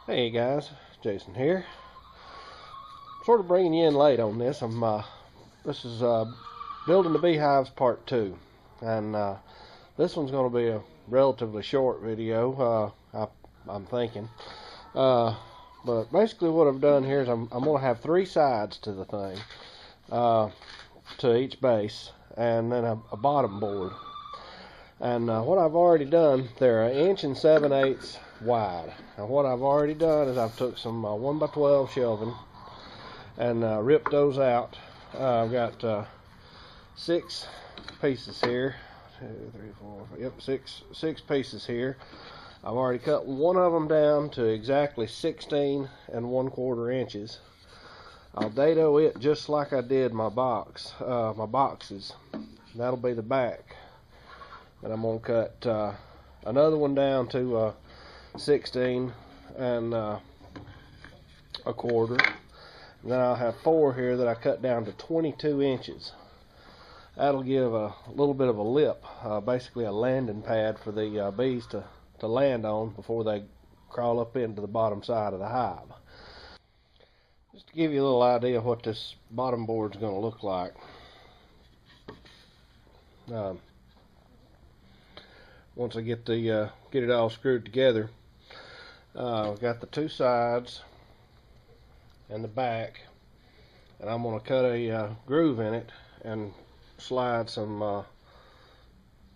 Hey guys, Jason here. Sort of bringing you in late on this. This is building the beehives part 2, and this one's going to be a relatively short video. I'm thinking, but basically what I've done here is I'm going to have 3 sides to the thing, to each base, and then a bottom board. And what I've already done, they're 1 7/8 inches wide. Now what I've already done is I've took some 1x12 shelving and ripped those out. I've got 6 pieces here. 2, 3, 4, yep, six pieces here. I've already cut one of them down to exactly 16 1/4 inches. I'll dado it just like I did my boxes. That'll be the back. And I'm going to cut another one down to 16 1/4. And then I'll have 4 here that I cut down to 22 inches. That'll give a little bit of a lip, basically a landing pad for the bees to land on before they crawl up into the bottom side of the hive. Just to give you a little idea of what this bottom board's going to look like. Once I get it all screwed together, I've got the 2 sides and the back, and I'm going to cut a groove in it and slide some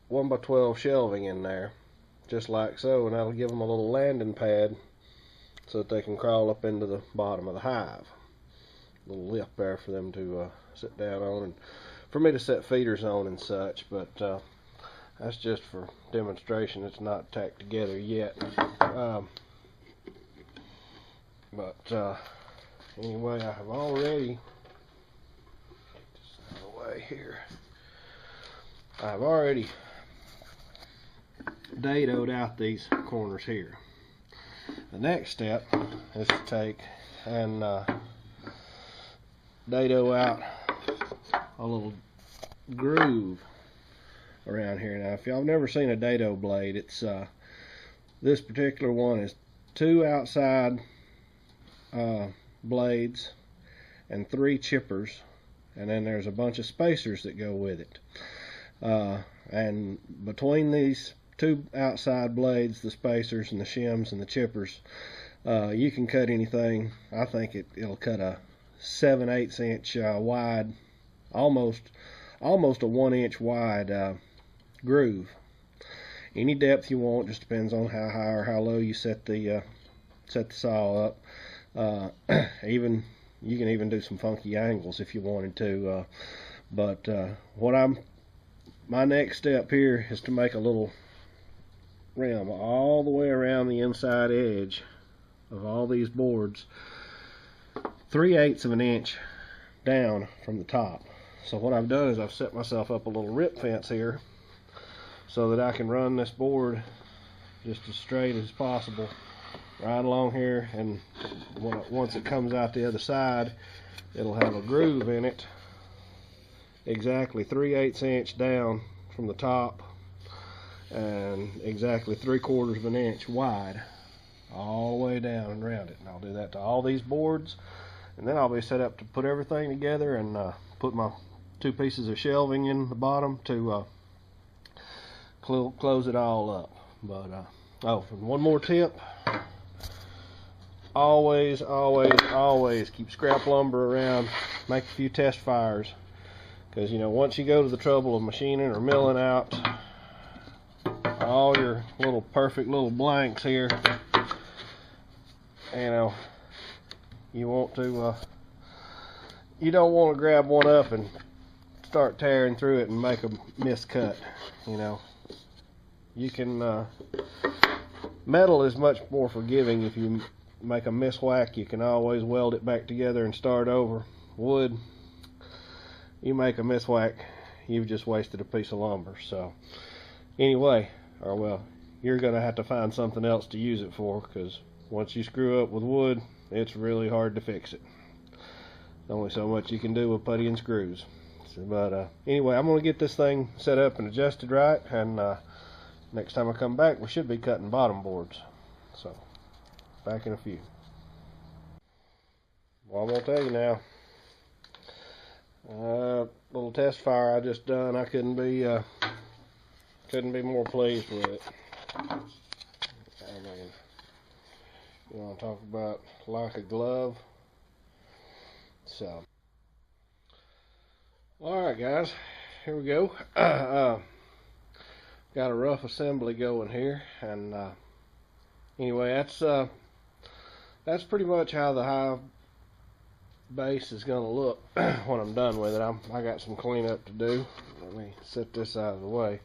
1x12 shelving in there, just like so, and that'll give them a little landing pad so that they can crawl up into the bottom of the hive. A little lip there for them to sit down on, and for me to set feeders on and such, but that's just for demonstration. It's not tacked together yet. Anyway, I have already, just out of the way here, I've already dadoed out these corners here. The next step is to take and dado out a little groove around here. Now, if y'all have never seen a dado blade, it's this particular one is 2 outside blades and 3 chippers, and then there's a bunch of spacers that go with it. And between these 2 outside blades, the spacers and the shims and the chippers, you can cut anything. I think it'll cut a 7/8 inch wide, almost a 1 inch wide groove. Any depth you want, just depends on how high or how low you set the saw up. You can even do some funky angles if you wanted to. My next step here is to make a little rim all the way around the inside edge of all these boards, 3/8 of an inch down from the top. So what I've done is I've set myself up a little rip fence here, so that I can run this board just as straight as possible right along here, and once it comes out the other side, it'll have a groove in it exactly 3/8 inch down from the top and exactly 3/4 of an inch wide all the way down and around it. And I'll do that to all these boards, and then I'll be set up to put everything together and put my 2 pieces of shelving in the bottom to close it all up. But and one more tip: always keep scrap lumber around. Make a few test fires, because once you go to the trouble of machining or milling out all your little perfect little blanks here, you don't want to grab one up and start tearing through it and make a miscut. You can metal is much more forgiving. If you make a miswhack, you can always weld it back together and start over. Wood, you make a miswhack, you've just wasted a piece of lumber. So anyway, you're gonna have to find something else to use it for, because once you screw up with wood, it's really hard to fix it. Only so much you can do with putty and screws. But anyway, I'm going to get this thing set up and adjusted right, and next time I come back, we should be cutting bottom boards. So Back in a few. Well, I'm gonna tell you now. Little test fire I just done. I couldn't be more pleased with it. I mean, you want to talk about like a glove? So, all right, guys, here we go. Got a rough assembly going here, and anyway, that's pretty much how the hive base is going to look when I'm done with it. I got some cleanup to do. Let me set this out of the way.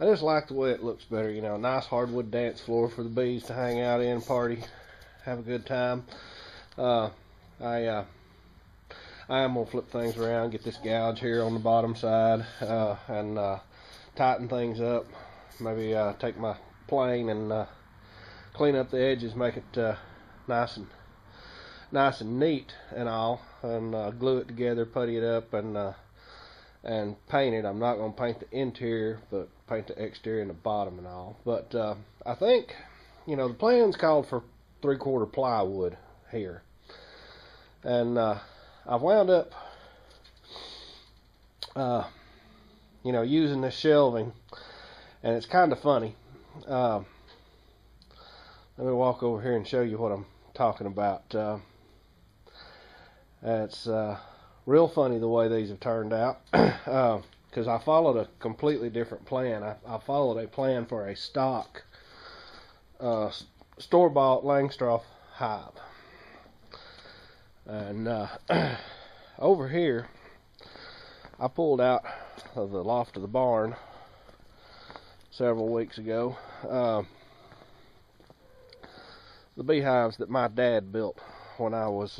I just like the way it looks better, you know, nice hardwood dance floor for the bees to hang out in, party, have a good time. I am going to flip things around, get this gouge here on the bottom side, and tighten things up. Maybe take my plane and clean up the edges, make it nice and neat and all, and glue it together, putty it up, and paint it. I'm not going to paint the interior, but paint the exterior and the bottom and all. But I think, you know, the plan's called for 3/4 plywood here, and I've wound up, you know, using this shelving, and it's kind of funny. Let me walk over here and show you what I'm talking about. It's real funny the way these have turned out, because I followed a completely different plan. I followed a plan for a stock store-bought Langstroth hive, and over here I pulled out of the loft of the barn several weeks ago the beehives that my dad built when I was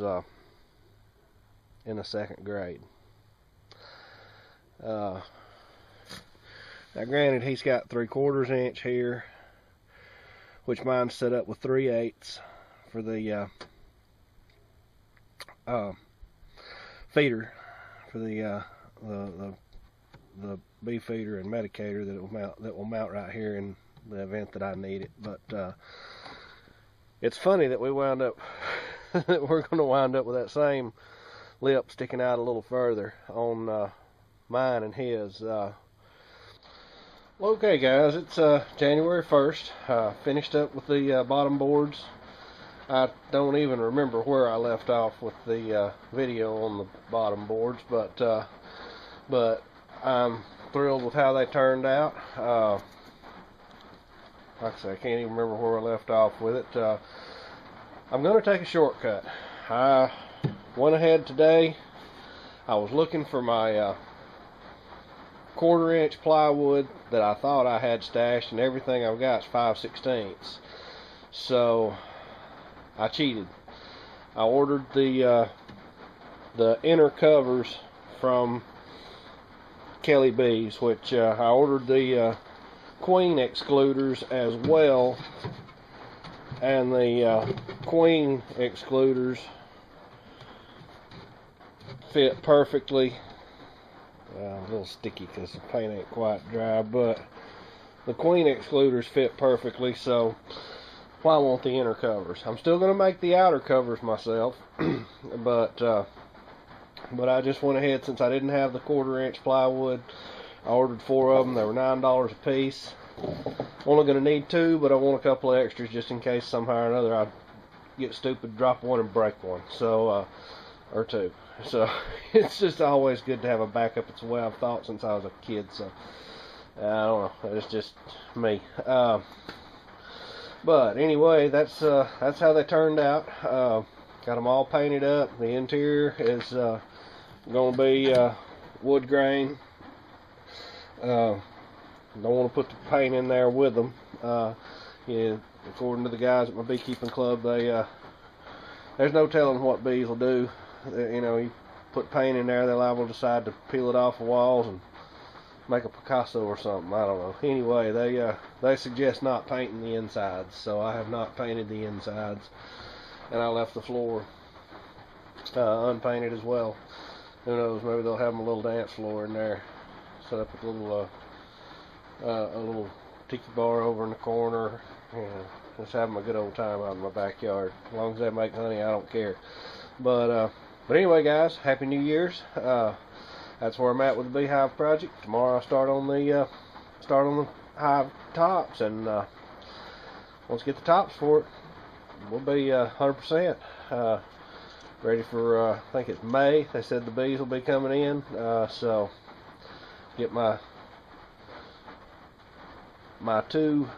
in the 2nd grade. Now granted, he's got 3/4 inch here, which mine's set up with 3/8 for the feeder, for the bee feeder and medicator that will mount right here in the event that I need it. But it's funny that we wound up that we're going to wind up with that same lip sticking out a little further on mine and his. Well, okay, guys, it's January 1st. Finished up with the bottom boards. I don't even remember where I left off with the video on the bottom boards, but I'm thrilled with how they turned out. Like I say, I can't even remember where I left off with it. I'm going to take a shortcut. I went ahead today. I was looking for my 1/4 inch plywood that I thought I had stashed, and everything I've got is 5/16. So I cheated. I ordered the inner covers from Kelly Bees, which I ordered the queen excluders as well, and the queen excluders fit perfectly. A little sticky because the paint ain't quite dry, but the queen excluders fit perfectly, so why want the inner covers? I'm still going to make the outer covers myself, but I just went ahead, since I didn't have the 1/4 inch plywood. I ordered 4 of them. They were $9 a piece. Only going to need 2, but I want a couple of extras just in case somehow or another I get stupid, drop one and break one. So, or 2. So it's just always good to have a backup. It's the way I've thought since I was a kid. So I don't know. It's just me. But anyway, that's how they turned out. Got them all painted up. The interior is going to be wood grain. Don't want to put the paint in there with them. Yeah, according to the guys at my beekeeping club, there's no telling what bees will do. You know, you put paint in there, they're liable to decide to peel it off the walls and make a Picasso or something. I don't know. Anyway, they suggest not painting the insides, so I have not painted the insides, and I left the floor unpainted as well. Who knows? Maybe they'll have them a little dance floor in there, set up with a little tiki bar over in the corner, just having a good old time out in my backyard. As long as they make honey, I don't care. But anyway, guys, Happy New Year's. That's where I'm at with the Beehive project. Tomorrow I start on the hive tops, and once I get the tops for it, we'll be 100% ready for, I think it's May. They said the bees will be coming in, so get my two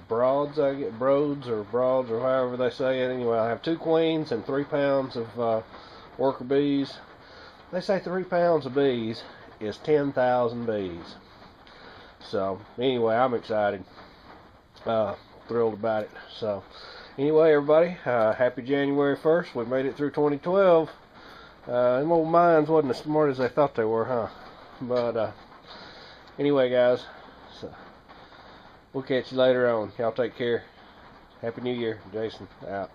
broads, broads or however they say it. Anyway, I have 2 queens and 3 pounds of worker bees. They say 3 pounds of bees is 10,000 bees. So anyway, I'm excited, thrilled about it. So anyway, everybody, happy January 1st. We made it through 2012. Them old minds wasn't as smart as they thought they were, huh? But anyway, guys, so we'll catch you later on. Y'all take care. Happy New Year. Jason out.